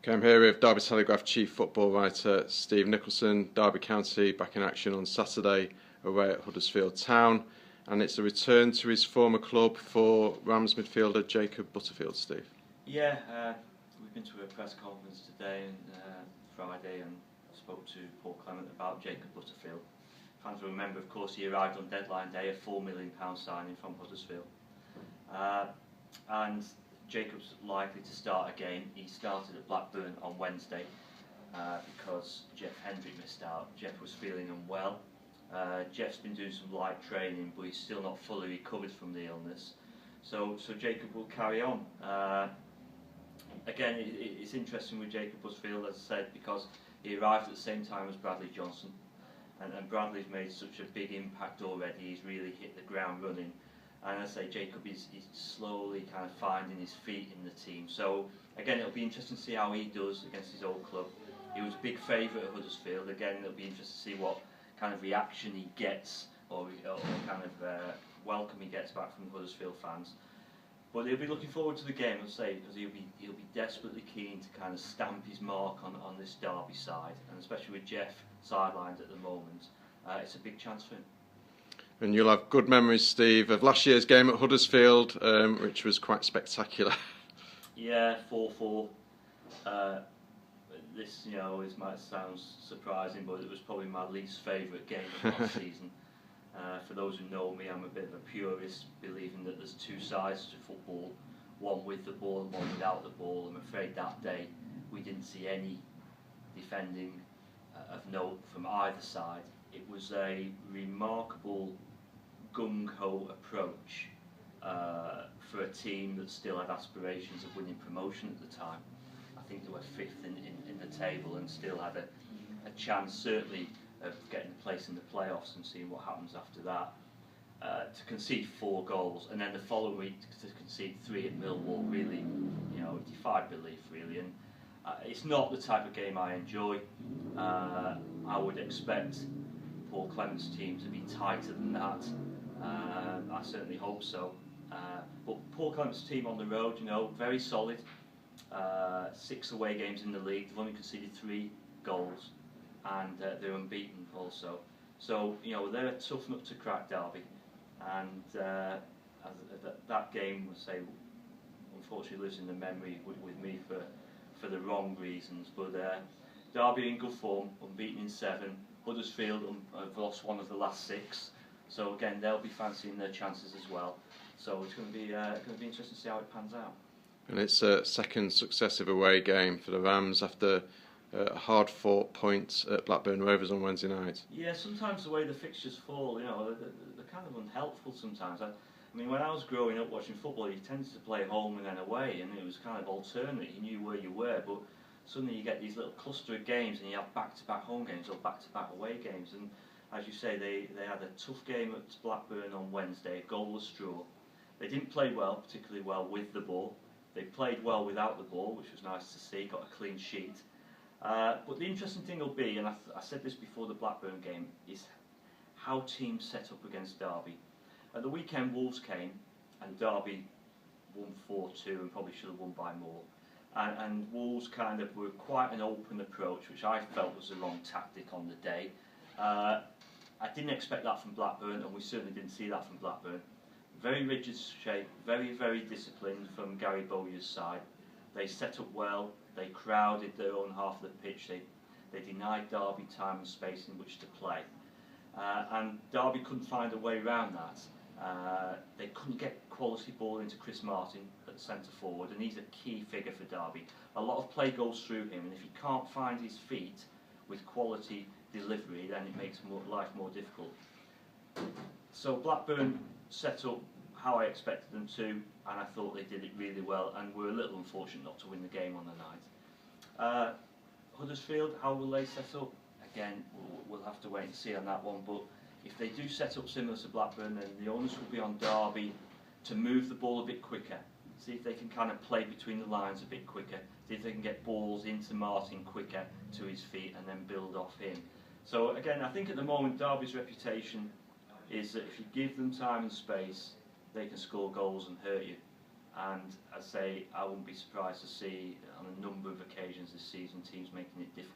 Okay, I'm here with Derby Telegraph chief football writer Steve Nicholson. Derby County back in action on Saturday away at Huddersfield Town, and it's a return to his former club for Rams midfielder Jacob Butterfield. Steve. Yeah, we've been to a press conference today and Friday and spoke to Paul Clement about Jacob Butterfield. Fans will remember, of course, he arrived on deadline day, a £4 million signing from Huddersfield. And Jacob's likely to start again. He started at Blackburn on Wednesday because Jeff Hendrick missed out. Jeff was feeling unwell. Jeff's been doing some light training, but he's still not fully recovered from the illness. So Jacob will carry on. Again, it's interesting with Jacob Butterfield, as I said, because he arrived at the same time as Bradley Johnson, and Bradley's made such a big impact already. He's really hit the ground running. And as I say, Jacob is slowly kind of finding his feet in the team. So again, it'll be interesting to see how he does against his old club. He was a big favourite at Huddersfield. Again, it'll be interesting to see what kind of reaction he gets, or kind of welcome he gets back from Huddersfield fans. But he'll be looking forward to the game, I'll say, because he'll be desperately keen to kind of stamp his mark on this Derby side, and especially with Jeff sidelined at the moment, it's a big chance for him. And you'll have good memories, Steve, of last year's game at Huddersfield, which was quite spectacular. Yeah, 4-4. This, it might sound surprising, but it was probably my least favourite game of last season. For those who know me, I'm a bit of a purist, believing that there's two sides to football, one with the ball and one without the ball. I'm afraid that day we didn't see any defending of note from either side. It was a remarkable gung-ho approach for a team that still had aspirations of winning promotion at the time. I think they were fifth in the table and still had a chance, certainly, of getting a place in the playoffs and seeing what happens after that. To concede 4 goals and then the following week to concede 3 at Millwall really, defied belief really. And it's not the type of game I enjoy. I would expect Paul Clement's team to be tighter than that. I certainly hope so. But Paul Clement's team on the road, very solid. 6 away games in the league. They've only conceded 3 goals, and they're unbeaten also. So they're a tough nut to crack, Derby. And that game, say, unfortunately lives in the memory with me for the wrong reasons. But Derby in good form, unbeaten in 7. Huddersfield have lost 1 of the last 6, so again they'll be fancying their chances as well. So it's going to be interesting to see how it pans out. And it's a second successive away game for the Rams after a hard-fought point at Blackburn Rovers on Wednesday night. Yeah, sometimes the way the fixtures fall, they're kind of unhelpful sometimes. I mean, when I was growing up watching football, you tended to play home and then away, and it was kind of alternate. You knew where you were, but suddenly you get these little cluster of games and you have back-to-back home games or back-to-back away games. And as you say, they had a tough game at Blackburn on Wednesday, a goalless draw. They didn't play well, particularly well with the ball. They played well without the ball, which was nice to see, got a clean sheet. But the interesting thing will be, and I said this before the Blackburn game, is how teams set up against Derby. At the weekend, Wolves came and Derby won 4-2 and probably should have won by more. And Wolves kind of were quite an open approach, which I felt was the wrong tactic on the day. I didn't expect that from Blackburn, and we certainly didn't see that from Blackburn. Very rigid shape, very, very disciplined from Gary Bowyer's side. They set up well, they crowded their own half of the pitch, they denied Derby time and space in which to play. And Derby couldn't find a way around that. They couldn't get quality ball into Chris Martin at centre forward, and he's a key figure for Derby. A lot of play goes through him, and if he can't find his feet with quality delivery, then it makes life more difficult. So Blackburn set up how I expected them to, and I thought they did it really well, and were a little unfortunate not to win the game on the night. Huddersfield, how will they set up? Again, we'll have to wait and see on that one, but if they do set up similar to Blackburn, then the onus will be on Derby to move the ball a bit quicker, see if they can kind of play between the lines a bit quicker, see if they can get balls into Martin quicker to his feet and then build off him. So again, I think at the moment Derby's reputation is that if you give them time and space, they can score goals and hurt you. And I say I wouldn't be surprised to see on a number of occasions this season, teams making it difficult